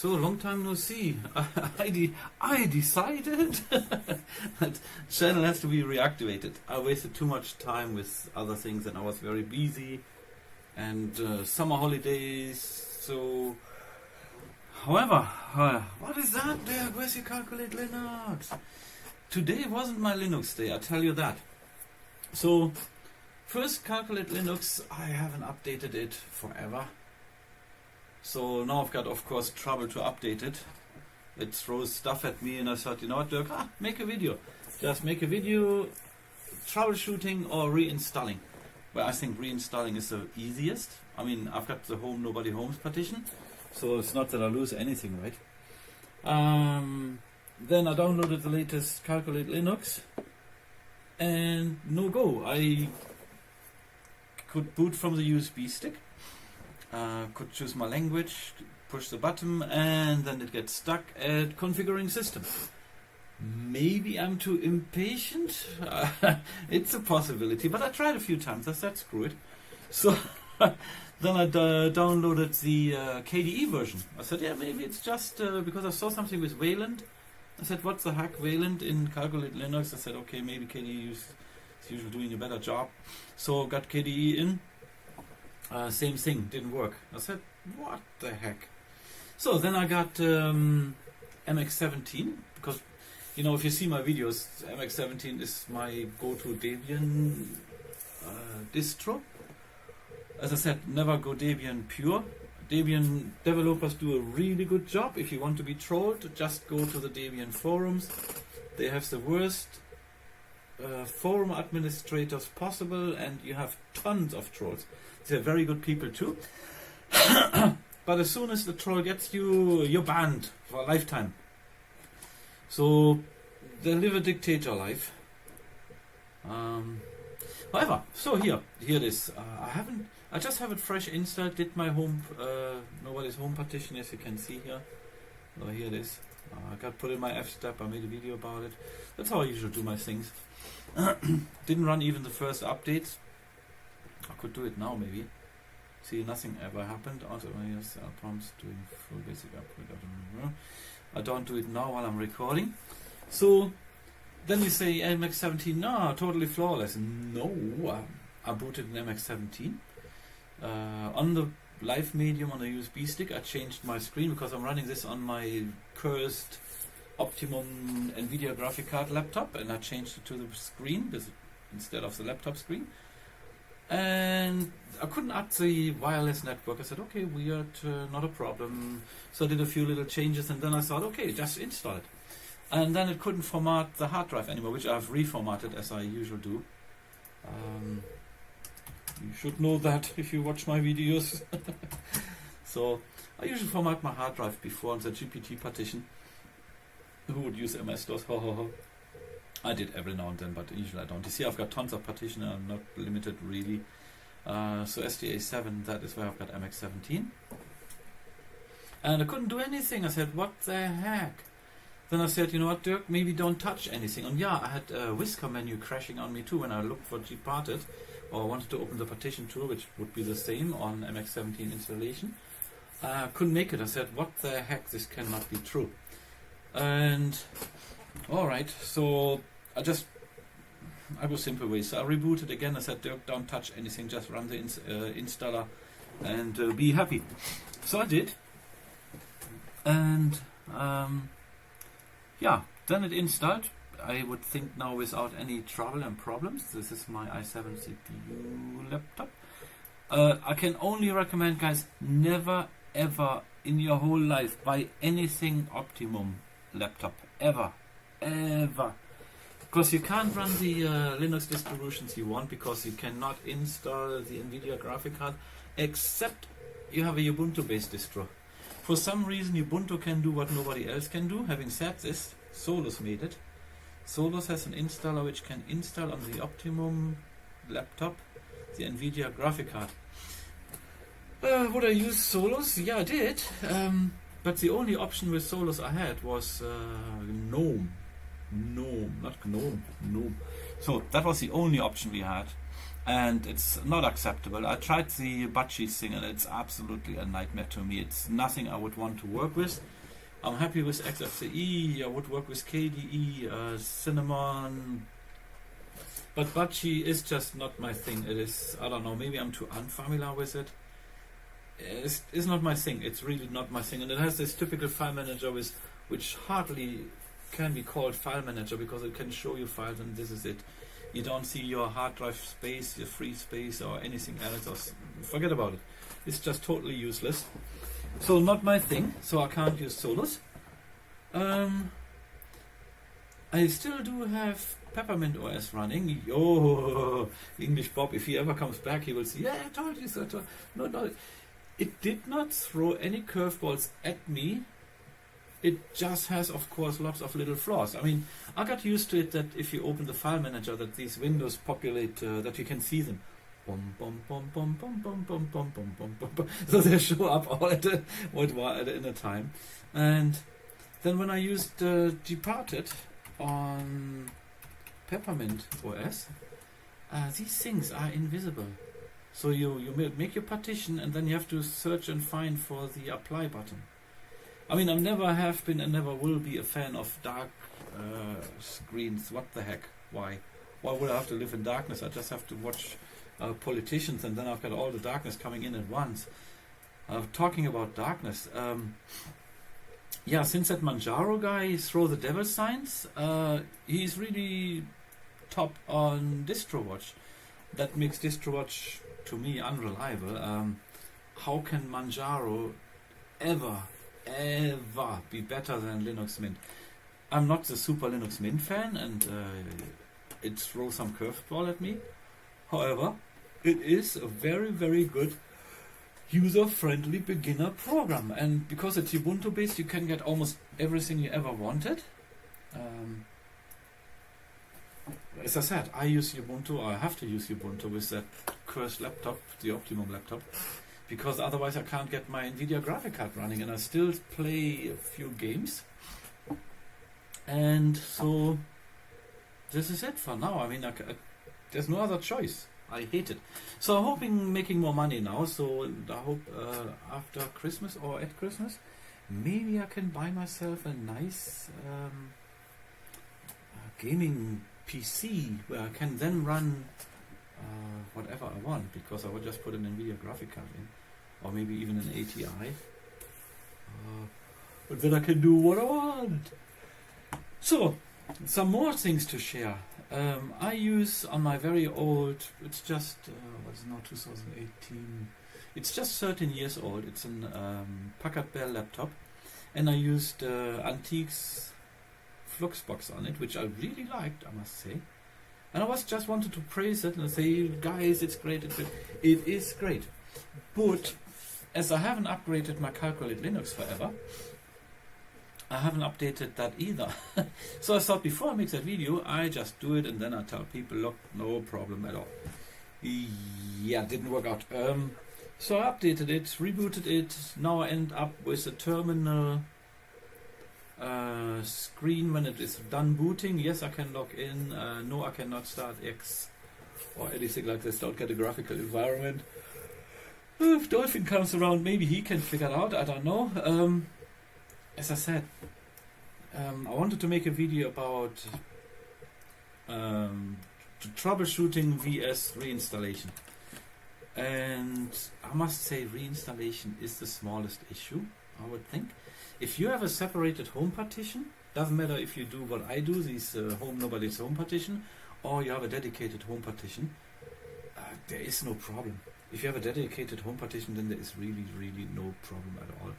So long time no see. I decided that channel has to be reactivated. I wasted too much time with other things and I was very busy and summer holidays. So, however, what is that there? Where's your Calculate Linux? Today wasn't my Linux day, I tell you that. So, first Calculate Linux, I haven't updated it forever. So now I've got, of course, trouble to update it. It throws stuff at me and I thought, you know what, Dirk, make a video. Just make a video, troubleshooting or reinstalling. Well, I think reinstalling is the easiest. I mean, I've got the home nobody homes partition, so it's not that I lose anything, right? Then I downloaded the latest Calculate Linux and no go. I could boot from the USB stick. Could choose my language, push the button, and then it gets stuck at configuring system. Maybe I'm too impatient. It's a possibility, but I tried a few times. I said screw it. So then I downloaded the KDE version. I said, yeah, maybe it's just because I saw something with Wayland. I said, what the heck, Wayland in Calculate Linux? I said, okay, maybe KDE is usually doing a better job. So got KDE in. Same thing, didn't work. I said, what the heck? So then I got MX17, because, you know, if you see my videos, MX17 is my go-to Debian distro. As I said, never go Debian pure. Debian developers do a really good job. If you want to be trolled, just go to the Debian forums. They have the worst forum administrators possible, and you have tons of trolls. They're very good people too. But as soon as the troll gets you, you're banned for a lifetime. So they live a dictator life. However, so here it is. I just have it fresh installed. Did my home nobody's home partition, as you can see here. Oh, here it is. I got put in my F-step. I made a video about it. That's how I usually do my things. Didn't run even the first updates. I could do it now maybe. See, nothing ever happened. Also, yes, prompts doing full basic upgrade. I don't do it now while I'm recording. So then you say MX17, no, totally flawless. No, I booted an MX17 on the live medium on a USB stick. I changed my screen because I'm running this on my cursed Optimum NVIDIA graphic card laptop, and I changed it to the screen instead of the laptop screen. And I couldn't add the wireless network. I said, okay, weird, not a problem. So I did a few little changes, and then I thought, okay, just install it. And then it couldn't format the hard drive anymore, which I've reformatted as I usually do. You should know that if you watch my videos. So I usually format my hard drive before on the GPT partition. Who would use MS-DOS? Ho ho ho. I did every now and then, but usually I don't. You see, I've got tons of partition and I'm not limited really. So SDA7, that is where I've got MX17. And I couldn't do anything. I said, what the heck? Then I said, you know what, Dirk, maybe don't touch anything. And yeah, I had a Whisker menu crashing on me too when I looked for gparted, or wanted to open the partition tool, which would be the same on MX17 installation. I couldn't make it. I said, what the heck, this cannot be true. And alright, so I go simple way. So I rebooted again. I said, Dirk, don't touch anything, just run the installer and be happy. So I did. And yeah, then it installed. I would think now without any trouble and problems. This is my i7 CPU laptop. I can only recommend, guys, never ever in your whole life buy anything Optimum laptop. Ever. Because you can't run the Linux distributions you want, because you cannot install the NVIDIA graphic card except you have a Ubuntu based distro. For some reason Ubuntu can do what nobody else can do. Having said this, Solus made it. Solus has an installer which can install on the Optimum laptop the NVIDIA graphic card. Would I use Solus? Yeah, I did. But the only option with Solus I had was GNOME. Not GNOME, GNOME. So that was the only option we had. and it's not acceptable. I tried the budgie thing and it's absolutely a nightmare to me. It's nothing I would want to work with. I'm happy with XFCE, I would work with KDE, Cinnamon, but budgie is just not my thing. It is, I don't know, maybe I'm too unfamiliar with it. It's not my thing. It's really not my thing. And it has this typical file manager which hardly can be called file manager because it can show you files and this is it. You don't see your hard drive space, your free space or anything else. Or forget about it. It's just totally useless. So not my thing. So I can't use Solus. I still do have Peppermint OS running. Oh, English Bob, if he ever comes back, he will see, yeah, I told you so. No. It did not throw any curveballs at me. It just has, of course, lots of little flaws. I mean, I got used to it that if you open the file manager, that these windows populate, that you can see them. Bum, bum, bum, bum, bum, bum, bum, bum, bum, bum, bum, bum. So they show up all in a time. And then when I used Departed on Peppermint OS, these things are invisible. So you make your partition and then you have to search and find for the apply button. I mean, I never have been and never will be a fan of dark screens. What the heck? Why? Why would I have to live in darkness? I just have to watch politicians and then I've got all the darkness coming in at once. Talking about darkness. Yeah, since that Manjaro guy throw the devil signs, he's really top on DistroWatch. That makes DistroWatch to me unreliable. How can Manjaro ever be better than Linux Mint? I'm not the super Linux Mint fan and it throws some curveball at me. However, it is a very, very good user-friendly beginner program, and because it's Ubuntu based you can get almost everything you ever wanted. As I said, I use Ubuntu, or I have to use Ubuntu with that cursed laptop, the Optimum laptop, because otherwise I can't get my NVIDIA graphic card running, and I still play a few games. And so this is it for now. I mean, there's no other choice. I hate it. So I'm hoping making more money now. So I hope after Christmas or at Christmas, maybe I can buy myself a nice gaming PC where I can then run whatever I want, because I will just put an NVIDIA graphic card in, or maybe even an ATI. But then I can do what I want. So, some more things to share. I use on my very old, it's just, what's now 2018, it's just 13 years old, it's an Packard Bell laptop, and I used Antix Fluxbox on it, which I really liked, I must say. And I just wanted to praise it and say, guys, it's great, it is great. But, as I haven't upgraded my Calculate Linux forever, I haven't updated that either. So I thought before I make that video, I just do it and then I tell people, look, no problem at all. Yeah, didn't work out. So I updated it, rebooted it. Now I end up with a terminal screen when it is done booting. Yes, I can log in. No, I cannot start X or anything like this. Don't get a graphical environment. If Dolphin comes around, maybe he can figure it out. I don't know. As I said, I wanted to make a video about troubleshooting vs reinstallation, and I must say reinstallation is the smallest issue, I would think. If you have a separated home partition, doesn't matter if you do what I do, this nobody's home partition, or you have a dedicated home partition, there is no problem. If you have a dedicated home partition, then there is really, really no problem at all.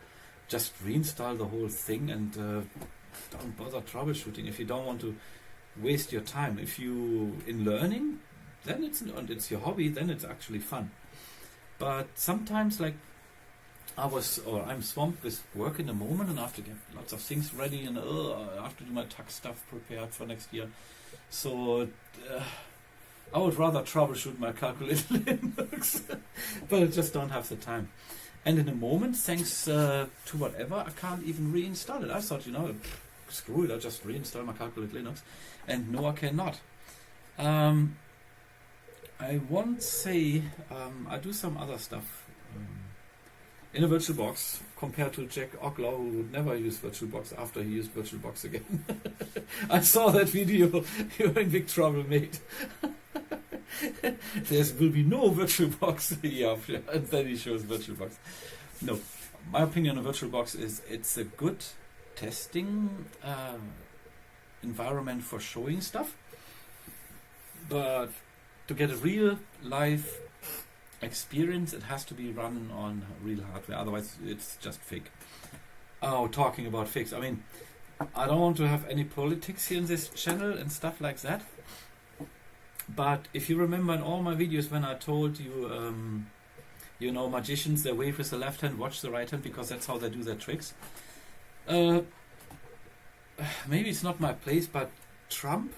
Just reinstall the whole thing and don't bother troubleshooting if you don't want to waste your time. If you in learning, then it's your hobby, then it's actually fun. But sometimes, like I'm swamped with work in the moment and I have to get lots of things ready and I have to do my tax stuff prepared for next year. So I would rather troubleshoot my calculated Linux, but I just don't have the time. And in a moment, thanks to whatever, I can't even reinstall it. I thought, screw it, I'll just reinstall my Calculate Linux. And no, I cannot. I won't say I do some other stuff in a VirtualBox compared to Jack Ogler, who would never use VirtualBox after he used VirtualBox again. I saw that video. You're in big trouble, mate. There will be no VirtualBox. Yeah, and then he shows VirtualBox. No, my opinion on VirtualBox is it's a good testing environment for showing stuff, but to get a real live experience, it has to be run on real hardware, otherwise it's just fake. Oh, talking about fakes, I mean, I don't want to have any politics here in this channel and stuff like that, but if you remember in all my videos when I told you, you know, magicians, they wave with the left hand, watch the right hand, because that's how they do their tricks. Maybe it's not my place, but Trump,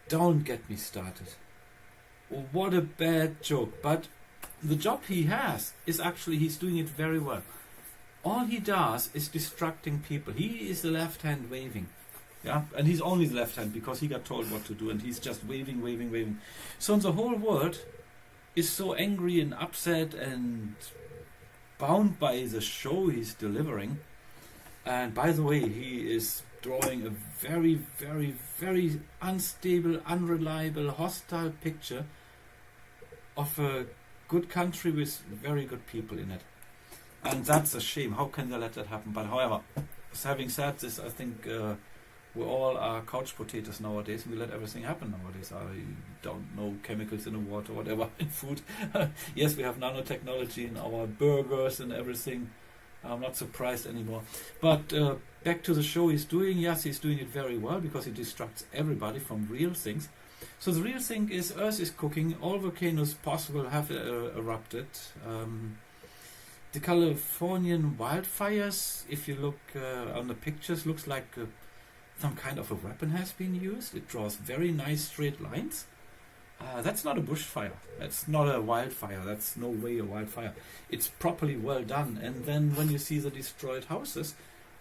don't get me started. What a bad joke, but the job he has is actually, he's doing it very well. All he does is distracting people. He is the left hand waving. Yeah, and he's only the left hand because he got told what to do, and he's just waving, waving, waving. So the whole world is so angry and upset and bound by the show he's delivering. And by the way, he is drawing a very, very, very unstable, unreliable, hostile picture of a good country with very good people in it. And that's a shame. How can they let that happen? But however, having said this, I think we all are couch potatoes nowadays. We let everything happen nowadays. I don't know, chemicals in the water, whatever, in food. Yes, we have nanotechnology in our burgers and everything. I'm not surprised anymore. But back to the show he's doing. Yes, he's doing it very well because he distracts everybody from real things. So the real thing is Earth is cooking. All volcanoes possible have erupted. The Californian wildfires, if you look on the pictures, looks like some kind of a weapon has been used. It draws very nice straight lines. That's not a bushfire. That's not a wildfire. That's no way a wildfire. It's properly well done. And then when you see the destroyed houses,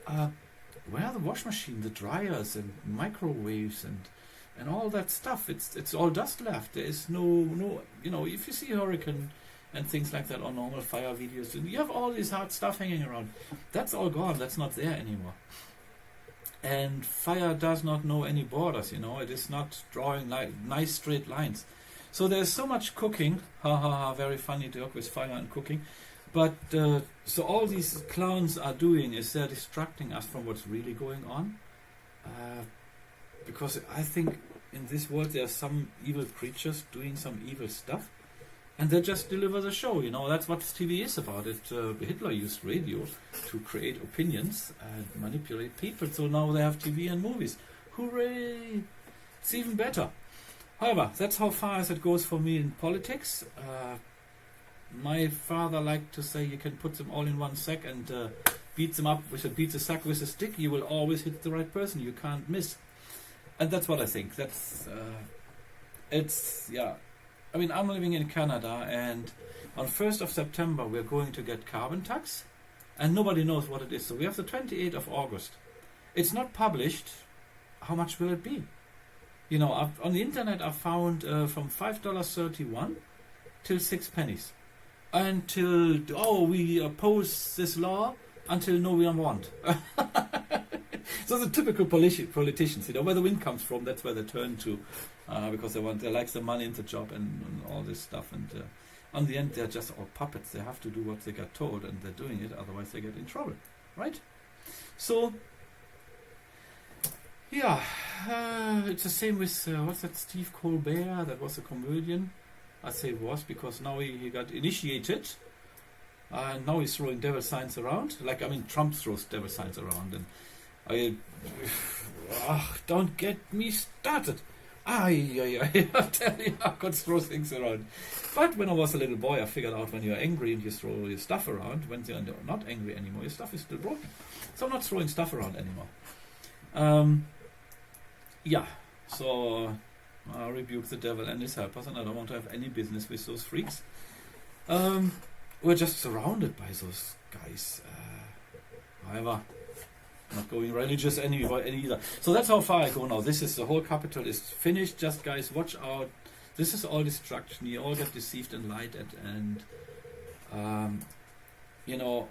where are the wash machine, the dryers and microwaves and all that stuff? It's all dust left. There is no you know, if you see a hurricane and things like that on normal fire videos, you have all this hard stuff hanging around. That's all gone. That's not there anymore. And fire does not know any borders, you know. It is not drawing like nice straight lines. So there's so much cooking. Ha ha ha, very funny joke with fire and cooking. But so all these clowns are doing is they're distracting us from what's really going on. Because I think in this world there are some evil creatures doing some evil stuff. And they just deliver the show, you know. That's what TV is about. Hitler used radio to create opinions and manipulate people. So now they have TV and movies. Hooray! It's even better. However, that's how far as it goes for me in politics. My father liked to say you can put them all in one sack and beat them up with beat the sack with a stick. You will always hit the right person. You can't miss. And that's what I think. That's yeah. I mean, I'm living in Canada, and on 1st of September we're going to get carbon tax, and nobody knows what it is. So we have the 28th of August. It's not published. How much will it be? You know, on the internet I found from $5.31 till 6 pennies. Until, we oppose this law until no one won't. So the typical politicians, you know, where the wind comes from, that's where they turn to. Because they like the money in the job and all this stuff, and on the end they're just all puppets. They have to do what they get told, and they're doing it, otherwise they get in trouble, right? So yeah, it's the same with what's that, Steve Colbert? That was a comedian. I say was because now he got initiated, and now he's throwing devil signs around. Like, I mean, Trump throws devil signs around, and don't get me started. I tell you, I could throw things around. But when I was a little boy, I figured out when you're angry and you throw your stuff around, when you're not angry anymore, your stuff is still broken. So I'm not throwing stuff around anymore. Yeah, so I rebuke the devil and his helpers, and I don't want to have any business with those freaks. We're just surrounded by those guys. However, not going religious either. So that's how far I go now. This is the whole capital is finished. Just guys, watch out. This is all destruction. You all get deceived and lied at, and you know,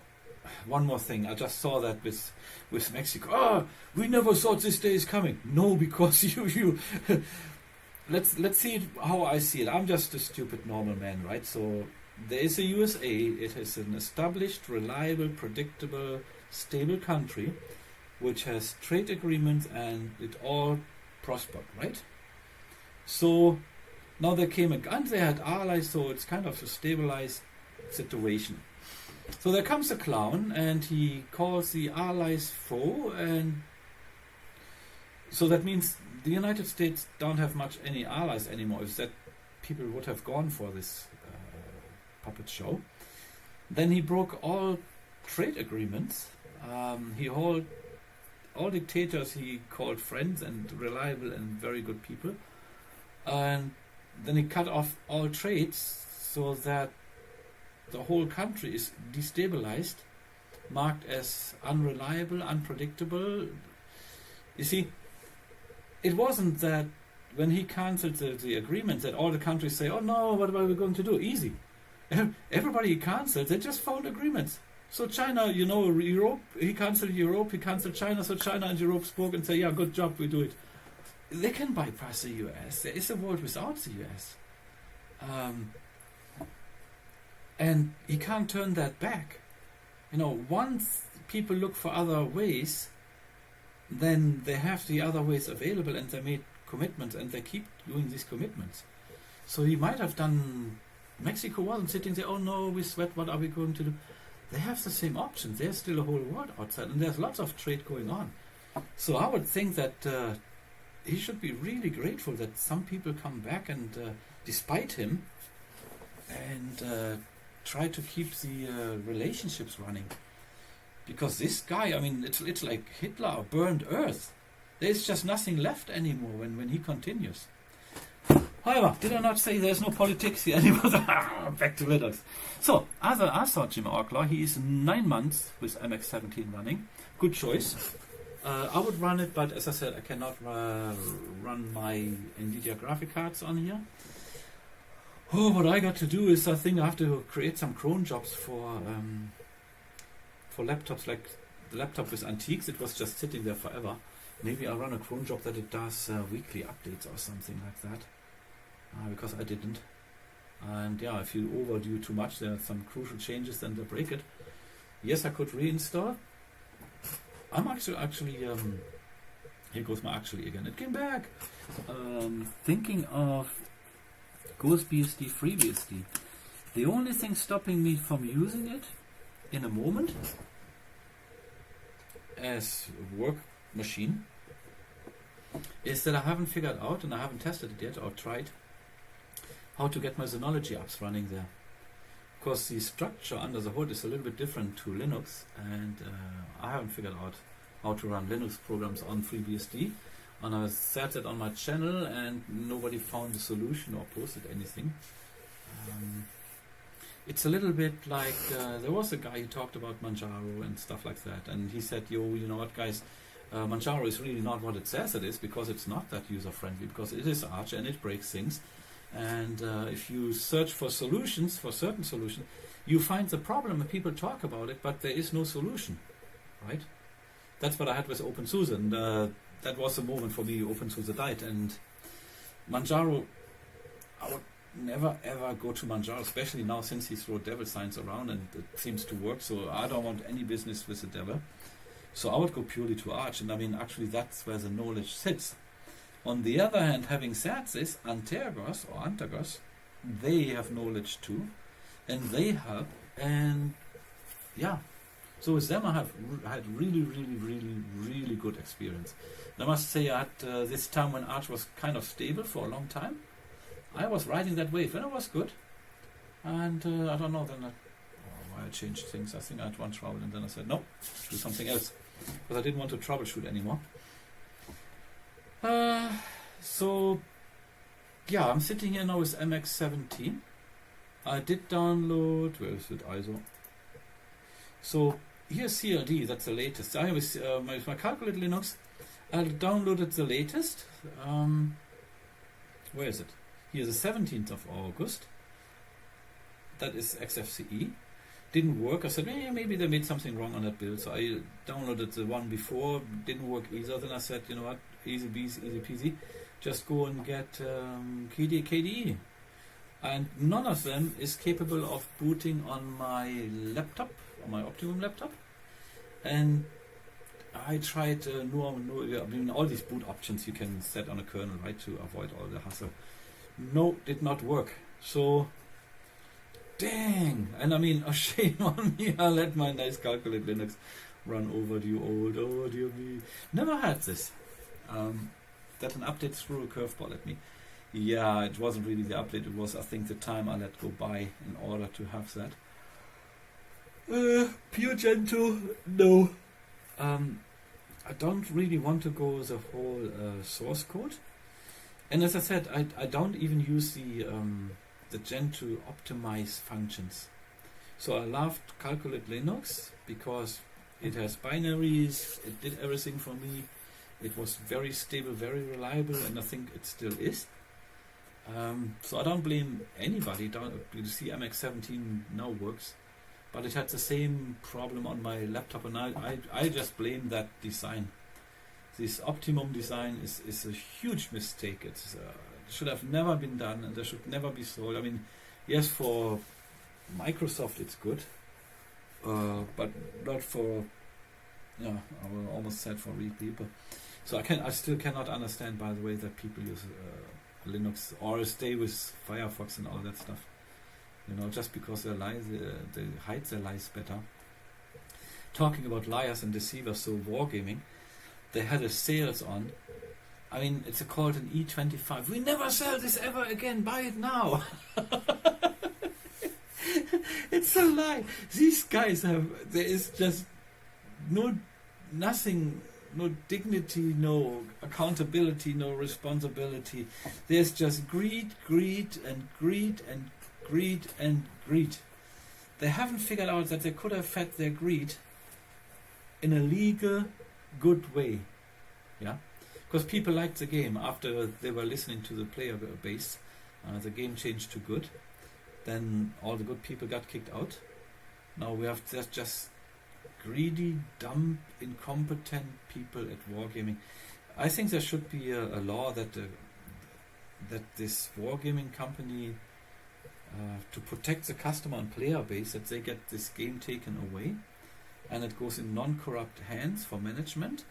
one more thing. I just saw that with Mexico. Oh, we never thought this day is coming. No, because you. Let's see it how I see it. I'm just a stupid normal man, right? So there is a USA. It is an established, reliable, predictable, stable country, which has trade agreements, and it all prospered, right? So now there came and they had allies, so it's kind of a stabilized situation. So there comes a clown, and he calls the allies foe, and so that means the United States don't have much any allies anymore. If that people would have gone for this puppet show, then he broke all trade agreements. He all dictators he called friends and reliable and very good people, and then he cut off all trades so that the whole country is destabilized, marked as unreliable, unpredictable. You see, it wasn't that when he cancelled the agreement that all the countries say, oh no, what are we going to do? Easy. Everybody he cancelled, they just found agreements. So China, you know, Europe, he cancelled Europe, he cancelled China, so China and Europe spoke and say, yeah, good job, we do it. They can bypass the US. There is a world without the US. And he can't turn that back. You know, once people look for other ways, then they have the other ways available, and they made commitments, and they keep doing these commitments. So he might have done. Mexico wasn't sitting there, oh no, we sweat, what are we going to do? They have the same options. There's still a whole world outside, and there's lots of trade going on. So I would think that he should be really grateful that some people come back and, despite him, and try to keep the relationships running. Because this guy, I mean, it's like Hitler burned Earth. There's just nothing left anymore when he continues. However, did I not say there's no politics here anymore? Back to Linux. So, I saw Jim Orklaw. He is 9 months with MX17 running. Good choice. I would run it, but as I said, I cannot run my NVIDIA graphic cards on here. Oh, what I got to do is I think I have to create some cron jobs for laptops, like the laptop with Antix. It was just sitting there forever. Maybe I'll run a cron job that it does weekly updates or something like that. Because I didn't. And yeah, if you overdo too much, there are some crucial changes, then they break it. Yes, I could reinstall. I'm actually here goes my actually again. It came back. Thinking of GhostBSD, FreeBSD. The only thing stopping me from using it in a moment as a work machine is that I haven't figured out, and I haven't tested it yet or tried, how to get my Synology apps running there. Because the structure under the hood is a little bit different to Linux, and I haven't figured out how to run Linux programs on FreeBSD. And I said that on my channel, and nobody found the solution or posted anything. It's a little bit like, there was a guy who talked about Manjaro and stuff like that, and he said, yo, you know what guys, Manjaro is really not what it says it is, because it's not that user-friendly, because it is Arch and it breaks things. And if you search for solutions, for certain solutions, you find the problem and people talk about it, but there is no solution, right? That's what I had with OpenSUSE, and that was the moment for me OpenSUSE died. And Manjaro, I would never ever go to Manjaro, especially now since he threw devil signs around and it seems to work, so I don't want any business with the devil. So I would go purely to Arch, and I mean actually that's where the knowledge sits. On the other hand, having said this, Antagos, they have knowledge too, and they help, and yeah. So with them I had really good experience. And I must say I had this time when Arch was kind of stable for a long time. I was riding that wave and it was good. And I don't know then why I changed things. I think I had one trouble and then I said no, do something else. Because I didn't want to troubleshoot anymore. So yeah, I'm sitting here now with MX17. I did download, where is it, ISO? So here's CLD, that's the latest. I with my calculated Linux, I downloaded the latest. Where is it? Here the 17th of August. That is XFCE. Didn't work. I said, maybe they made something wrong on that build. So I downloaded the one before. Didn't work either. Then I said, you know what, easy peasy. Just go and get KDE. And none of them is capable of booting on my laptop, on my Optimum laptop. And I tried all these boot options you can set on a kernel, right, to avoid all the hassle. No, did not work. So, dang. And I mean, a shame on me. I let my nice Calculate Linux run over the old, oh dear me. Never had this. That an update threw a curveball at me. Yeah, it wasn't really the update. It was, I think, the time I let go by in order to have that. Pure Gentoo, no. I don't really want to go the whole source code. And as I said, I don't even use the Gentoo optimize functions. So I loved Calculate Linux because it has binaries, it did everything for me. It was very stable, very reliable, and I think it still is. So I don't blame anybody. You see, MX17 now works, but it had the same problem on my laptop, and I just blame that design. This Optimum design is a huge mistake. It should have never been done, and there should never be sold. I mean, yes, for Microsoft it's good, but not for, I almost said for real people. So I still cannot understand, by the way, that people use Linux or stay with Firefox and all that stuff. Just because they lie, they hide their lies better. Talking about liars and deceivers, so wargaming, they had a sales on. I mean, it's called an E25. We never sell this ever again. Buy it now. It's a lie. These guys there is just nothing, no dignity, no accountability, no responsibility. There's just greed, and greed, and greed, and greed. They haven't figured out that they could have fed their greed in a legal, good way. Yeah? Because people liked the game after they were listening to the player base. The game changed to good. Then all the good people got kicked out. Now we have just greedy, dumb, incompetent people at wargaming. I think there should be a law that this wargaming company, to protect the customer and player base, that they get this game taken away and it goes in non-corrupt hands for management.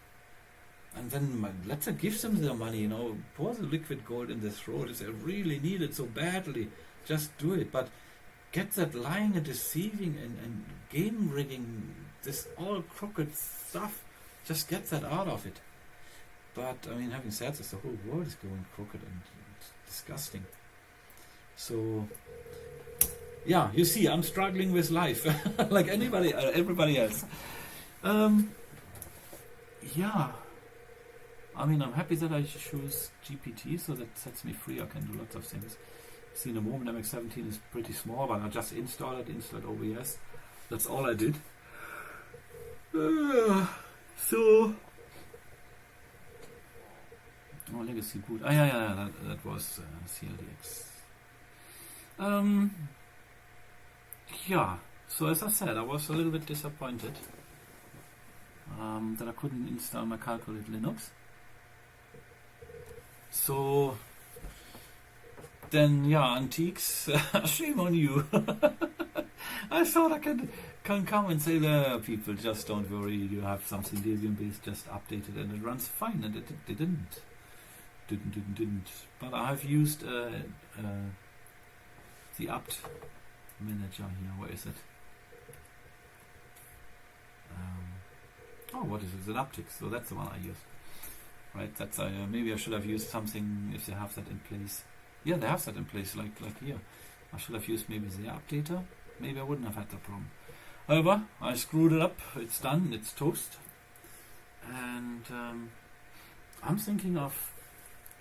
And then let's give them their money, pour the liquid gold in their throat if they really need it so badly. Just do it. But get that lying and deceiving and game rigging, this all crooked stuff, just get that out of it. But I mean, having said this, the whole world is going crooked and disgusting. So yeah, you see, I'm struggling with life like everybody else. Yeah. I mean, I'm happy that I choose GPT, so that sets me free. I can do lots of things. See, in the moment, MX17 is pretty small, but I just installed OBS. That's all I did. Legacy boot. That was CLDX. Yeah, so as I said, I was a little bit disappointed that I couldn't install my Calculate Linux. So then, Antix, shame on you. I thought I can come and say, there, people, just don't worry, you have something Debian based, just update it and it runs fine, and it didn't. But I have used the apt manager here. Where is it? What is it? It's an Aptix, so that's the one I use. Right, that's maybe I should have used something if they have that in place. Yeah, they have that in place, like here. I should have used maybe the updater. Maybe I wouldn't have had that problem. However, I screwed it up. It's done. It's toast. And I'm thinking of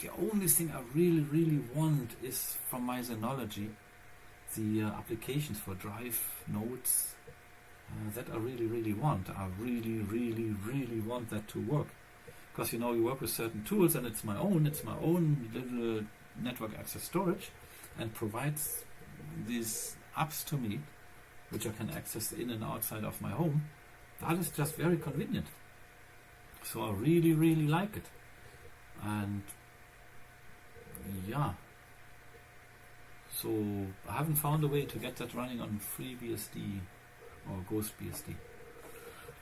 the only thing I really want is, from my Xenology, the applications for drive nodes. That I really want. I really want that to work. Because you work with certain tools, and it's my own little network access storage and provides these apps to me, which I can access in and outside of my home. That is just very convenient. So I really, really like it. And yeah, so I haven't found a way to get that running on FreeBSD or GhostBSD,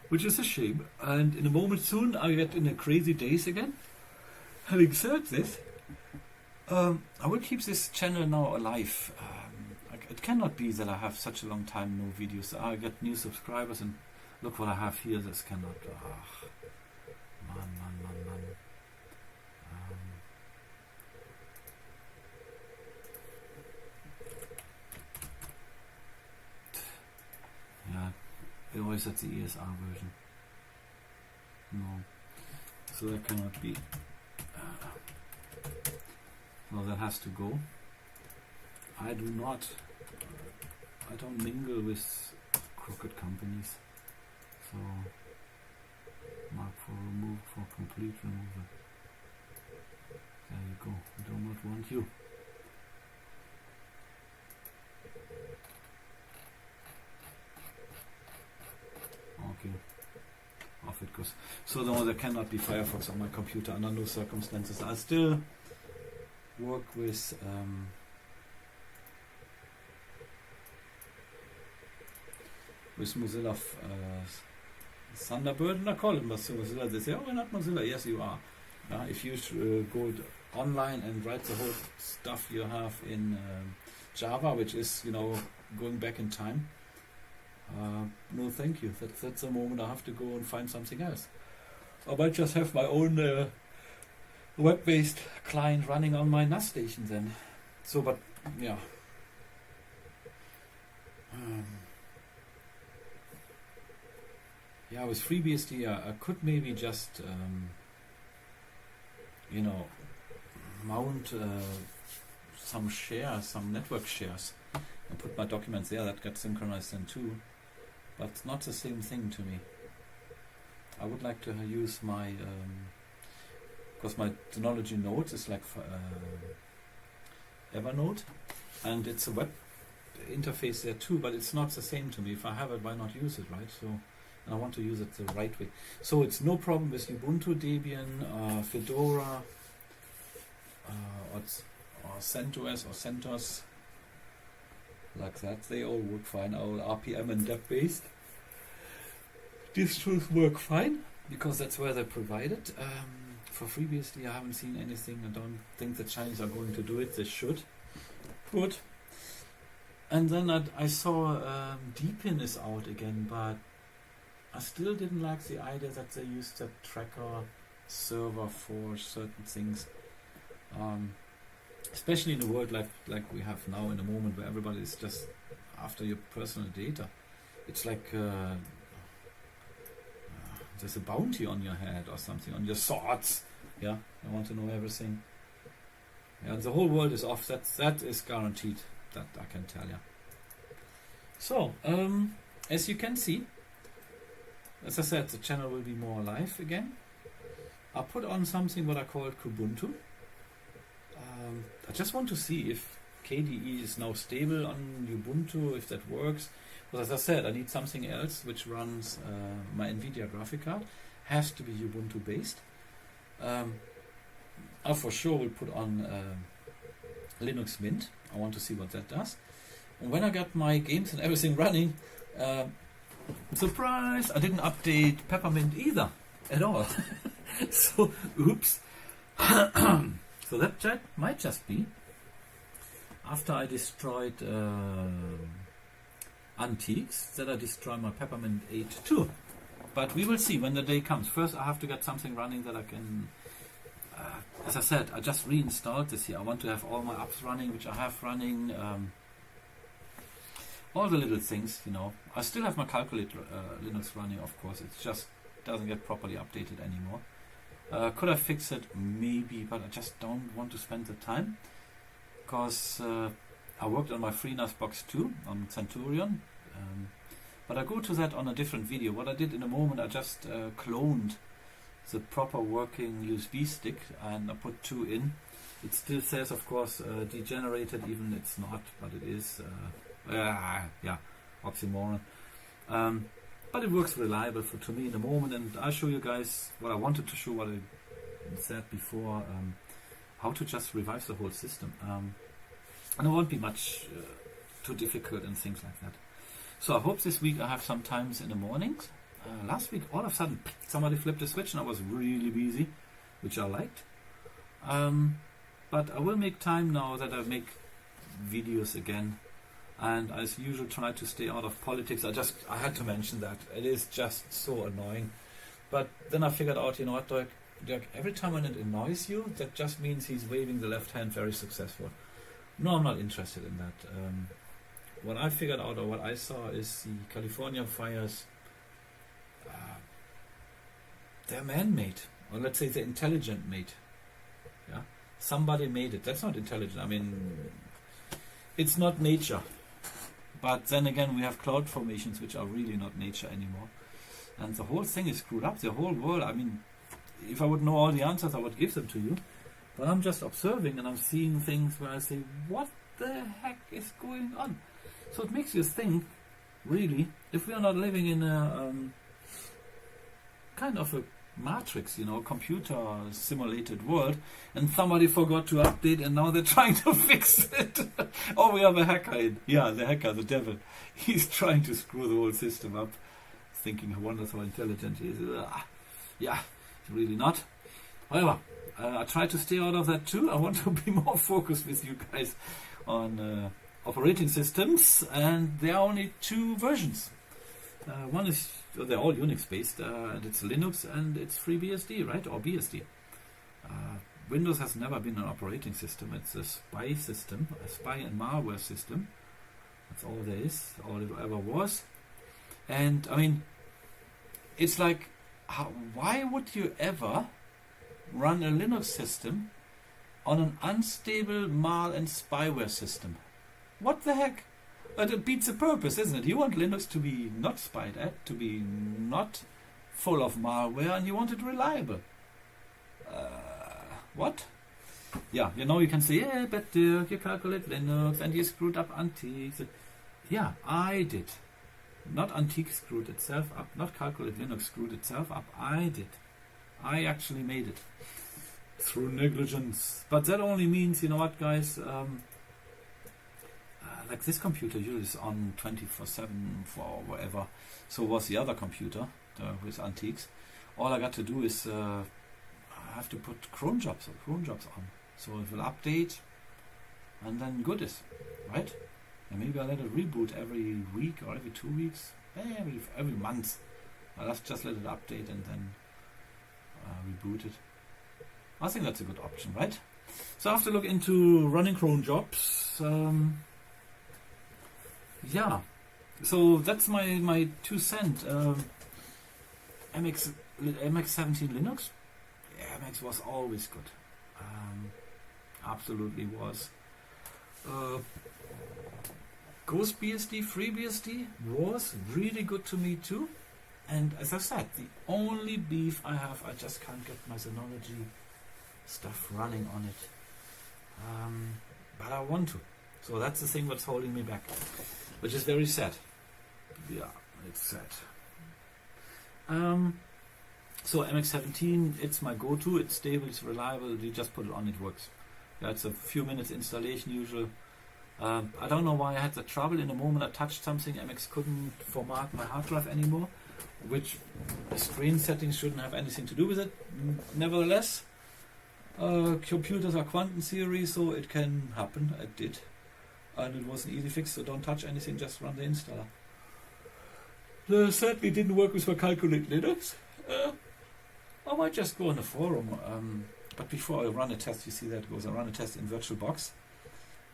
which is a shame. And in a moment soon I get in a crazy days again. Having said this, I will keep this channel now alive. It cannot be that I have such a long time no videos. I get new subscribers and look what I have here. This cannot. Man. Yeah, it always at the ESR version. No, so that cannot be. So that has to go. I don't mingle with crooked companies. So mark for remove, for complete removal. There you go. We do not want you. Okay. Off it goes. So no, there cannot be Firefox on my computer under no circumstances. I still work with Mozilla Thunderbird, and I call it Mozilla. They say, "Oh, we're not Mozilla." Yes, you are. If you go online and write the whole stuff you have in Java, which is going back in time, no, thank you. That's the moment I have to go and find something else. I might just have my own web-based client running on my NAS station then. So, but yeah. Yeah, with FreeBSD, I could maybe just, mount some shares, some network shares, and put my documents there. That gets synchronized then too. But it's not the same thing to me. I would like to use my, because my Synology Notes is like Evernote, and it's a web interface there too, but it's not the same to me. If I have it, why not use it, right? So, and I want to use it the right way. So it's no problem with Ubuntu, Debian, Fedora, or CentOS or CentOS, like that. They all work fine. All RPM and deb-based distros work fine because that's where they're provided. For FreeBSD, I haven't seen anything. I don't think the Chinese are going to do it. They should. Good. And then I saw Deepin is out again, but I still didn't like the idea that they used a tracker server for certain things. Especially in a world like we have now, in a moment where everybody is just after your personal data. It's like there's a bounty on your head or something, on your thoughts. Yeah, I want to know everything. Yeah, the whole world is off. That is guaranteed. That I can tell you. So, as you can see, as I said, the channel will be more alive again. I put on something what I call Kubuntu. I just want to see if KDE is now stable on Ubuntu, if that works. But as I said, I need something else which runs my NVIDIA graphic card. Has to be Ubuntu based. I for sure will put on Linux Mint. I want to see what that does. And when I got my games and everything running, surprise! I didn't update Peppermint either at all. So, oops. So that might just be after I destroyed Antix that I destroy my Peppermint 8 too. But we will see when the day comes. First, I have to get something running that I can. As I said, I just reinstalled this here. I want to have all my apps running, which I have running. All the little things, I still have my calculator Linux running, of course. It just doesn't get properly updated anymore. Could I fix it? Maybe, but I just don't want to spend the time. Because I worked on my FreeNAS box too, on Centurion. But I go to that on a different video. What I did in a moment, I just cloned the proper working USB stick and I put 2 in. It still says, of course, degenerated, even it's not, but it is. Yeah, oxymoron. But it works reliable to me in the moment, and I'll show you guys what I wanted to show, what I said before, how to just revive the whole system. And it won't be much too difficult and things like that. So I hope this week I have some times in the mornings. Last week, all of a sudden, somebody flipped a switch and I was really busy, which I liked. But I will make time now that I make videos again. And as usual, try to stay out of politics. I had to mention that. It is just so annoying. But then I figured out, you know what, Dirk, every time when it annoys you, that just means he's waving the left hand very successful. No, I'm not interested in that. What I figured out, or what I saw, is the California fires, they're man-made. Or let's say they're intelligent-made. Yeah? Somebody made it. That's not intelligent. I mean, it's not nature. But then again, we have cloud formations which are really not nature anymore. And the whole thing is screwed up. The whole world, I mean, if I would know all the answers, I would give them to you. But I'm just observing and I'm seeing things where I say, what the heck is going on? So it makes you think, really, if we are not living in a kind of a matrix, you know, computer simulated world, and somebody forgot to update and now they're trying to fix it. Oh, we have a hacker in. Yeah, the hacker, the devil. He's trying to screw the whole system up, thinking he wonders how intelligent he is. Yeah, really not. However, I try to stay out of that too. I want to be more focused with you guys on operating systems, and there are only two versions. One is, they're all Unix based, and it's Linux and it's FreeBSD, right? Or BSD. Windows has never been an operating system. It's a spy system, a spy and malware system. That's all there is, all it ever was. And I mean, it's like, why would you ever run a Linux system on an unstable mal and spyware system? What the heck? But it beats the purpose, isn't it? You want Linux to be not spied at, to be not full of malware, and you want it reliable. What? Yeah, you know, you can say, yeah, but Dirk, you calculate Linux and you screwed up Antix. Yeah, I did. Not Antix screwed itself up, not calculate Linux screwed itself up. I did. I actually made it. Through negligence. But that only means, you know what, guys, like this computer usually on 24/7 for whatever. So was the other computer with Antix. All I got to do is I have to put cron jobs on. So it will update, and then good is, right? And maybe I'll let it reboot every week or every 2 weeks, every month. I'll just let it update and then reboot it. I think that's a good option, right? So I have to look into running cron jobs. Yeah, so that's my 2 cents. MX17 Linux. Yeah, MX was always good. Absolutely was. Ghost BSD, FreeBSD was really good to me too. And as I said, the only beef I have, I just can't get my Synology stuff running on it. But I want to. So that's the thing that's holding me back, which is very sad. Yeah, it's sad. So MX17, it's my go-to. It's stable, it's reliable. You just put it on, it works. Yeah, it's a few minutes installation usual. I don't know why I had the trouble. In the moment I touched something, MX couldn't format my hard drive anymore, which screen settings shouldn't have anything to do with it. Nevertheless, computers are quantum theory, so it can happen. It did. And it was an easy fix, so don't touch anything, just run the installer. Sadly didn't work with my Calculate Linux. I might just go on the forum, but before I run a test, you see that goes, I run a test in VirtualBox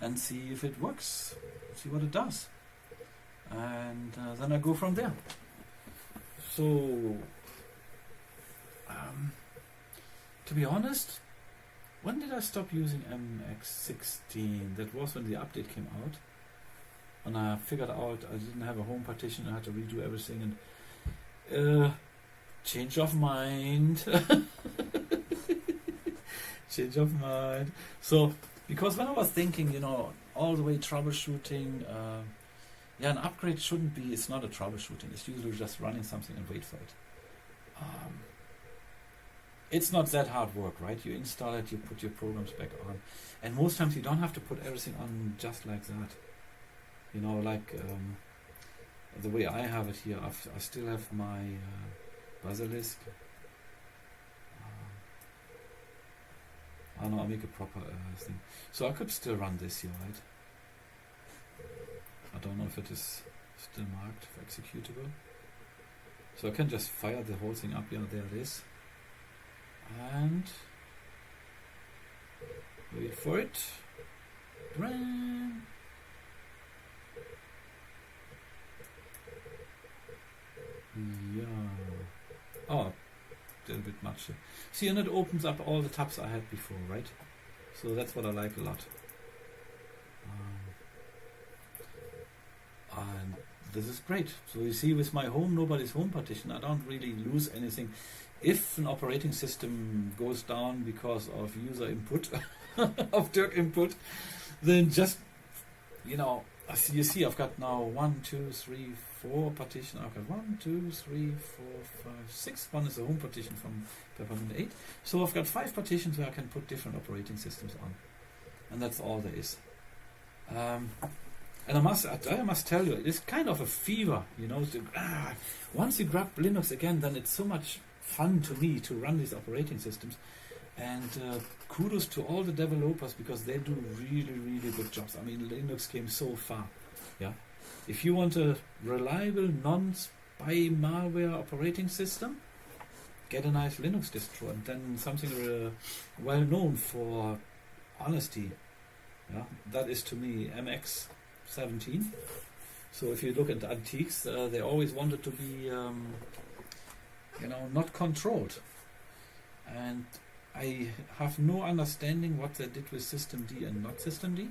and see if it works, see what it does. And then I go from there. So, to be honest, when did I stop using MX16? That was when the update came out. And I figured out I didn't have a home partition, I had to redo everything, and change of mind. Change of mind. So, because when I was thinking, you know, all the way troubleshooting, yeah, an upgrade shouldn't be, it's not a troubleshooting, it's usually just running something and wait for it. It's not that hard work, right? You install it, you put your programs back on, and most times you don't have to put everything on just like that. You know, like the way I have it here, I still have my Basilisk. I know, I'll make a proper thing. So I could still run this here, right? I don't know if it is still marked for executable. So I can just fire the whole thing up. Yeah, there it is. And wait for it. Run. Yeah. Oh, a little bit much. See, and it opens up all the tabs I had before, right? So that's what I like a lot. And this is great. So you see, with my home, nobody's home partition, I don't really lose anything. If an operating system goes down because of user input, of Dirk input, then just, you know, you see I've got now 1, 2, 3, 4 partition. I've got 1, 2, 3, 4, 5, 6. One is a home partition from Peppermint 8. So I've got 5 partitions where I can put different operating systems on. And that's all there is. And I must tell you, it's kind of a fever, you know. Once you grab Linux again, then it's so much fun to me to run these operating systems. And kudos to all the developers, because they do really, really good jobs. I mean, Linux came so far. Yeah. If you want a reliable, non-spy malware operating system, get a nice Linux distro, and then something well known for honesty. Yeah, that is to me MX17. So if you look at Antix, they always wanted to be, you know, not controlled. And I have no understanding what they did with systemd and not systemd,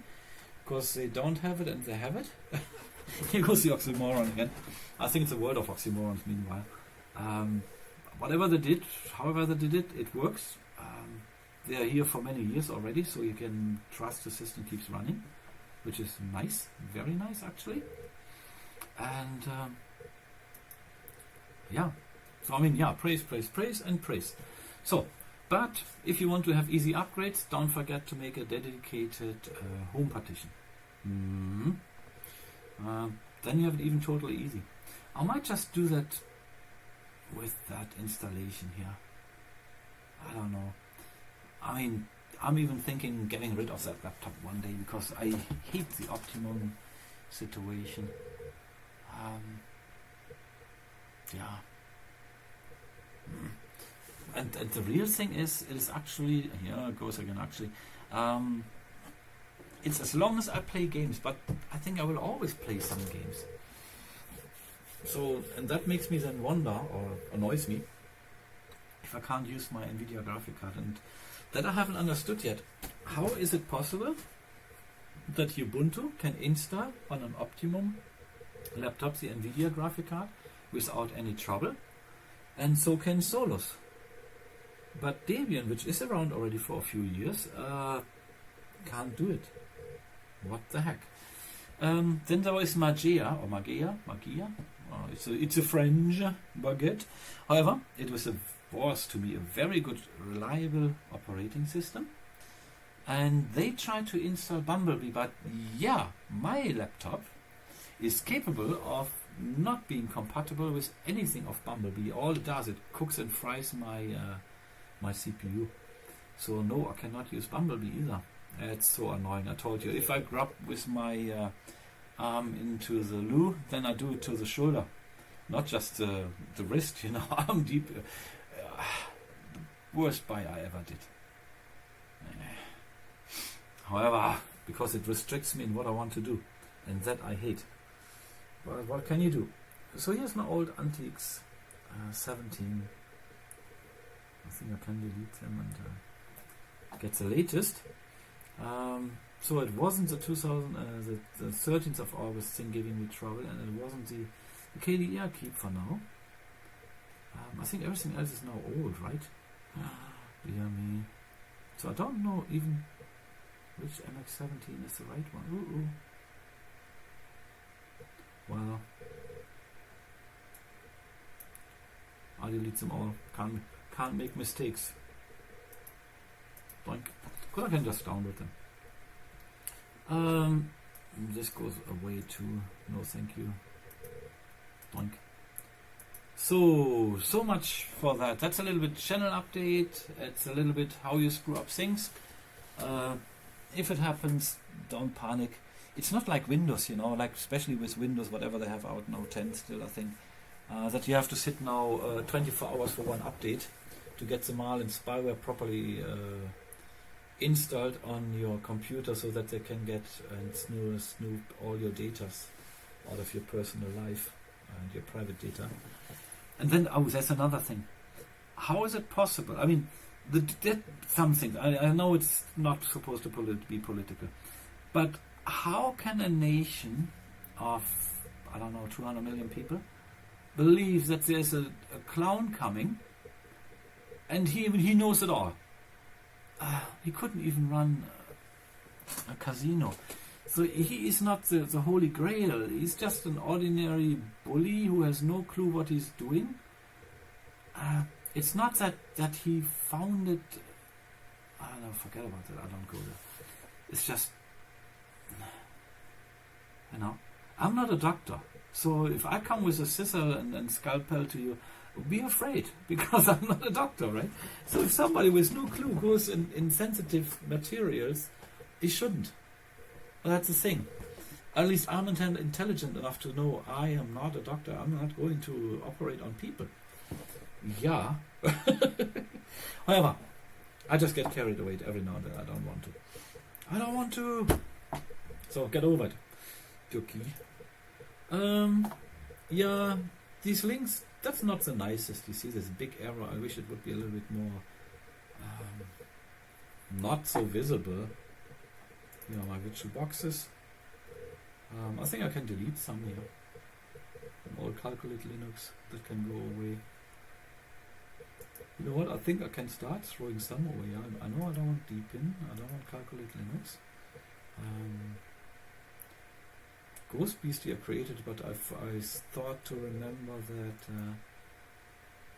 because they don't have it and they have it. Here goes the oxymoron again. I think it's a world of oxymorons meanwhile. Whatever they did, however they did it, it works. They are here for many years already, so you can trust the system keeps running, which is nice, very nice actually. And yeah, so I mean, yeah, praise, praise, praise, and praise. So, but if you want to have easy upgrades, don't forget to make a dedicated home partition. Then you have it even totally easy. I might just do that with that installation here. I don't know. I mean, I'm even thinking getting rid of that laptop one day, because I hate the optimum situation. Yeah. And the real thing is, it is actually, here it goes again actually, it's as long as I play games, but I think I will always play some games. So, and that makes me then wonder, or annoys me, if I can't use my NVIDIA graphic card. And that I haven't understood yet. How is it possible that Ubuntu can install on an Optimum laptop the NVIDIA graphic card without any trouble, and so can Solus? But Debian, which is around already for a few years, can't do it. What the heck? Then there is Magia. It's a French baguette. However, it was to me a very good, reliable operating system. And they tried to install Bumblebee, but yeah, my laptop is capable of not being compatible with anything of Bumblebee. All it does, it cooks and fries my CPU. So no, I cannot use Bumblebee either. It's so annoying. I told you, if I grab with my arm into the loo, then I do it to the shoulder, not just the wrist, you know, arm deep. Worst buy I ever did. However, because it restricts me in what I want to do, and that I hate. But what can you do? So here's my old Antix 17. I think I can delete them and get the latest. So it wasn't the 13th of August thing giving me trouble, and it wasn't the KDE keep for now. I think everything else is now old, right? Dear me. So I don't know even which MX17 is the right one. Well, I'll delete them all. Can't make mistakes. Doink. Because I can just download them. This goes away too. No, thank you. Doink. So much for that. That's a little bit channel update. It's a little bit how you screw up things. If it happens, don't panic. It's not like Windows, like especially with Windows, whatever they have out now, 10 still, I think, that you have to sit now 24 hours for one update to get the malware and spyware properly installed on your computer so that they can get and snoop all your data out of your personal life and your private data. And then, there's another thing. How is it possible? I mean, some things, I know it's not supposed to be political, but how can a nation of, 200 million people believe that there's a clown coming and he knows it all? He couldn't even run a casino. So he is not the holy grail. He's just an ordinary bully who has no clue what he's doing. It's not that he founded... forget about that. I don't go there. It's just... I'm not a doctor. So if I come with a scissor and scalpel to you, be afraid, because I'm not a doctor, right? So if somebody with no clue goes in sensitive materials, he shouldn't. Well, that's the thing. At least I'm intelligent enough to know I am not a doctor. I'm not going to operate on people. Yeah. However, I just get carried away every now and then. I don't want to. So get over it. Dookie. Yeah, these links, that's not the nicest. You see, there's a big error. I wish it would be a little bit more not so visible. My virtual boxes. I think I can delete some here. From all Calculate Linux that can go away. You know what? I think I can start throwing some away. I know I don't want Deepin. I don't want Calculate Linux. Ghost Beastie I created, but I thought to remember that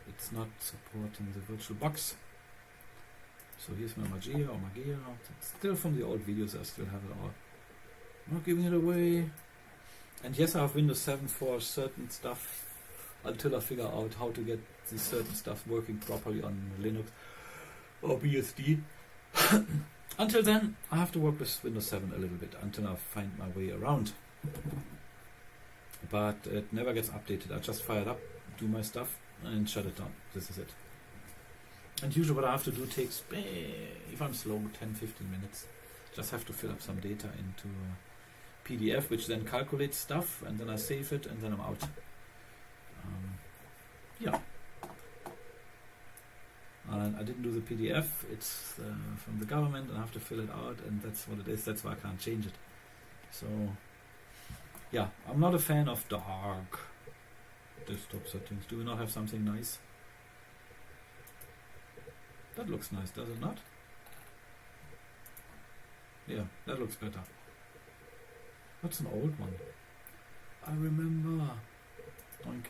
it's not supporting the virtual box. So here's my Magia. It's still from the old videos. I still have it all. I'm not giving it away. And yes, I have Windows 7 for certain stuff until I figure out how to get this certain stuff working properly on Linux or BSD. Until then, I have to work with Windows 7 a little bit until I find my way around. But it never gets updated. I just fire it up, do my stuff, and shut it down. This is it. And usually what I have to do takes, if I'm slow, 10-15 minutes. Just have to fill up some data into a PDF, which then calculates stuff, and then I save it, and then I'm out. Yeah. And I didn't do the PDF. It's from the government, and I have to fill it out, and that's what it is. That's why I can't change it. So, yeah, I'm not a fan of dark desktop settings. Do we not have something nice? That looks nice, does it not? Yeah, that looks better. That's an old one. I remember. Doink.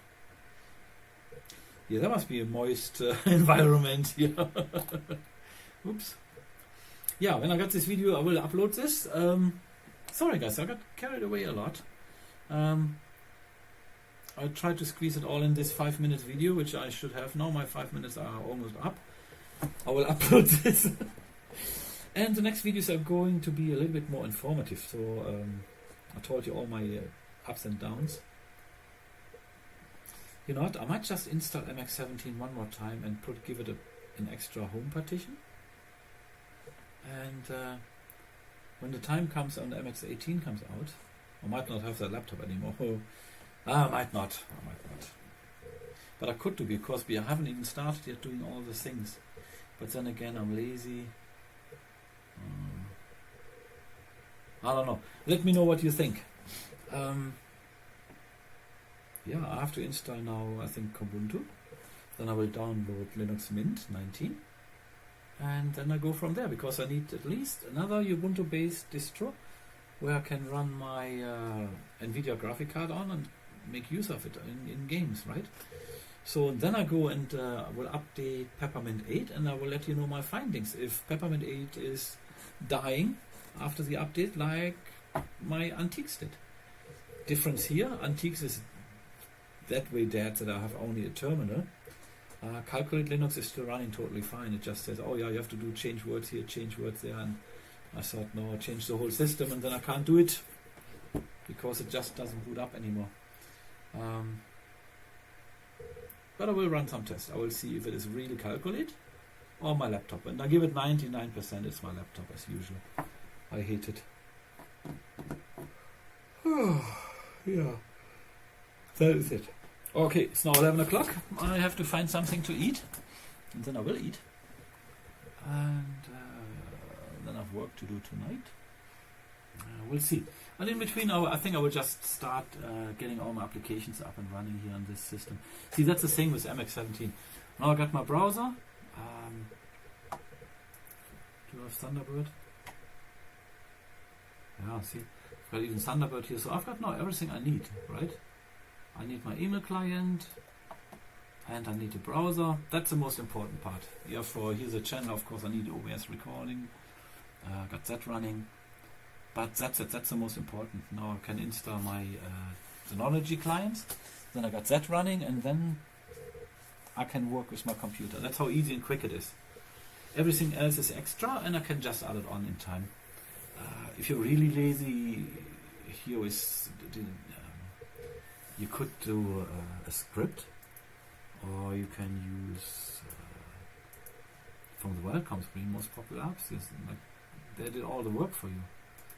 Yeah, that must be a moist environment here. Oops. Yeah, when I got this video, I will upload this. Sorry guys, I got carried away a lot. I tried to squeeze it all in this 5-minute video, which I should have now. My 5 minutes are almost up. I will upload this. And the next videos are going to be a little bit more informative. So I told you all my ups and downs. You know what? I might just install MX17 one more time and give it an extra home partition. And when the time comes and MX18 comes out, I might not have that laptop anymore. I might not. But I could do, because I haven't even started yet doing all the things. But then again, I'm lazy. I don't know. Let me know what you think. Yeah, I have to install now, I think, Ubuntu. Then I will download Linux Mint 19. and then I go from there, because I need at least another Ubuntu-based distro where I can run my NVIDIA graphic card on and make use of it in games, right? So then I go and will update Peppermint 8, and I will let you know my findings. If Peppermint 8 is dying after the update, like my Antix did. Difference here, Antix is that way dead that I have only a terminal. Calculate Linux is still running totally fine. It just says, oh yeah, you have to do change words here, change words there, and I thought, no, change the whole system, and then I can't do it because it just doesn't boot up anymore. But I will run some tests. I will see if it is really Calculate or my laptop, and I give it 99%. It's my laptop as usual. I hate it. Yeah, that is it. Okay, it's now 11 o'clock. I have to find something to eat, and then I will eat. And then I have work to do tonight. We'll see. And in between, I think I will just start getting all my applications up and running here on this system. See, that's the same with MX17. Now I got my browser. Do you have Thunderbird? Yeah, see, I've got even Thunderbird here. So I've got now everything I need, right? I need my email client, and I need a browser. That's the most important part. Yeah, for here's a channel, of course, I need OBS recording. Got that running. But that's it, that's the most important. Now I can install my Synology clients. Then I got that running, and then I can work with my computer. That's how easy and quick it is. Everything else is extra, and I can just add it on in time. If you're really lazy, here is you could do a script, or you can use from the welcome screen most popular apps. Yes, like, they did all the work for you.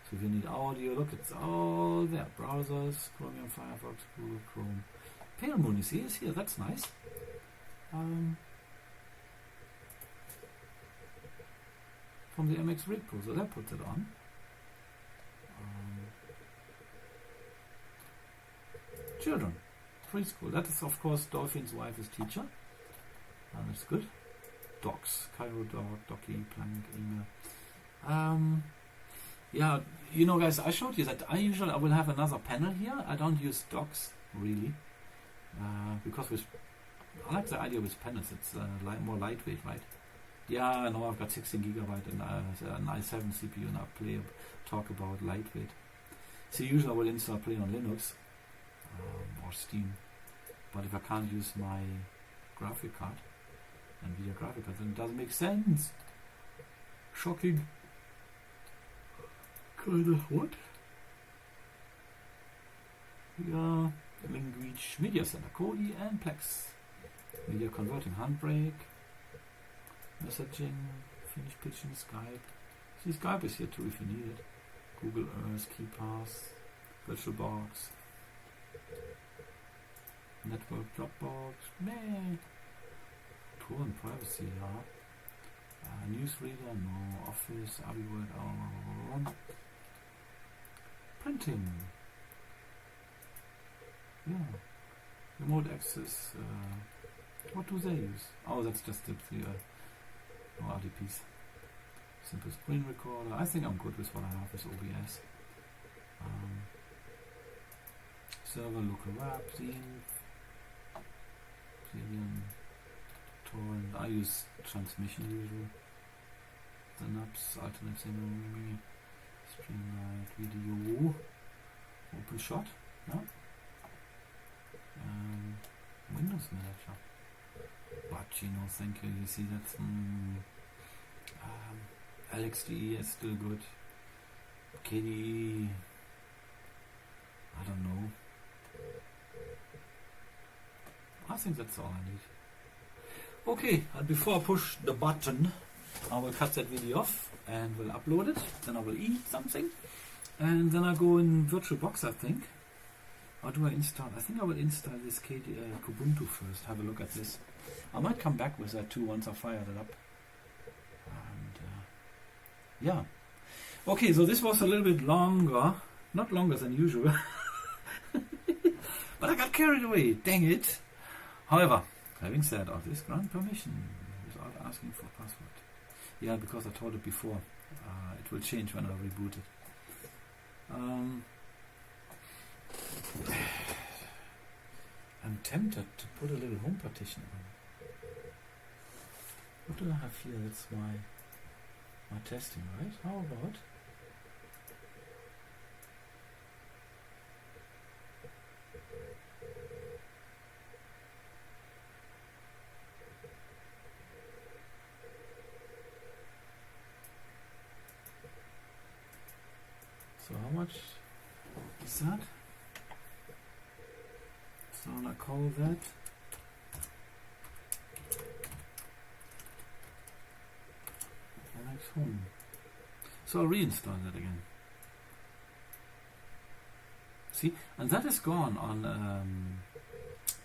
So if you need audio, look, it's all there. Browsers, Chromium, Firefox, Google Chrome. Pale Moon, you see, is here. That's nice. From the MX repo, so that puts it on. Children, preschool. That is, of course, Dolphin's wife is teacher. That's good. Docs, Cairo dog, Docky, Plank, email. Yeah, you know, guys, I showed you that I will have another panel here. I don't use docs really, because I like the idea with panels. It's more lightweight, right? Yeah, I know I've got 16 gigabyte and an i7 CPU, and I'll talk about lightweight. So usually I will install Play on Linux or Steam, but if I can't use my graphic card, NVIDIA graphic card, then it doesn't make sense. Shocking. What? Yeah, Language Media Center, Kodi and Plex. Media converting, Handbrake, messaging, Finnish pitching, Skype. See, Skype is here too if you need it. Google Earth, KeyPass, VirtualBox, Network, Dropbox, man. Tour and privacy, yeah. Newsreader, no. Office, AbiWord, printing. Yeah. Remote access. What do they use? Oh, that's just the RDPs. Simple screen recorder. I think I'm good with what I have with OBS. Server, local web, Zenith, torrent. I use transmission usually. Synapse, alternate signal, Streamlight, video, OpenShot, yeah. Windows Manager. But you know, thank you. You see that's LXDE is still good. KDE, I don't know. I think that's all I need. Okay, and before I push the button, I will cut that video off and will upload it. Then I will eat something, and then I go in VirtualBox, I think. Or do I install? I think I will install this Kubuntu first. Have a look at this. I might come back with that too once I fire it up. And yeah. Okay, so this was a little bit longer. Not longer than usual. But I got carried away. Dang it. However, having said all this, grant permission without asking for password. Yeah, because I taught it before. It will change when I reboot it. I'm tempted to put a little home partition on. What do I have here? That's my testing, right? How about? So how much is that? So I call that MX home. So I'll reinstall that again. See, and that is gone on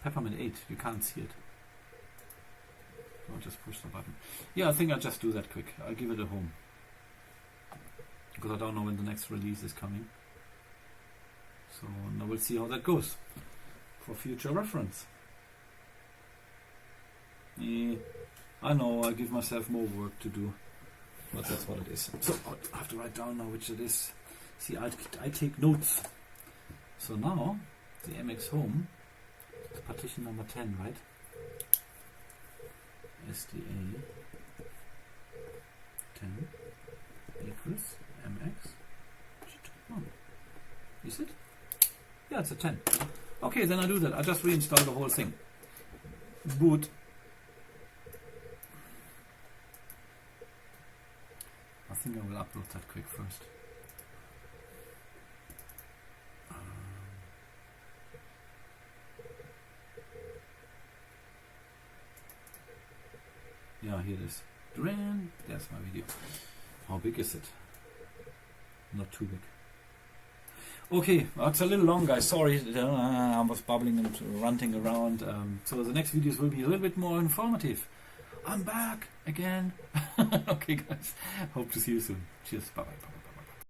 Peppermint 8. You can't see it. I'll just push the button. Yeah, I think I'll just do that quick. I'll give it a home. Because I don't know when the next release is coming. So now we'll see how that goes. For future reference. I know, I give myself more work to do. But that's what it is. So I have to write down now which it is. See, I take notes. So now, the MX home is partition number 10, right? SDA 10 equals MX. Is it? Yeah, it's a 10. Okay, then I do that. I just reinstall the whole thing. Boot. I think I will upload that quick first. Yeah, here it is. There's my video. How big is it? Not too big. Okay, it's a little long, guys. Sorry, I was bubbling and ranting around. So the next videos will be a little bit more informative. I'm back again. Okay, guys. Hope to see you soon. Cheers. Bye-bye.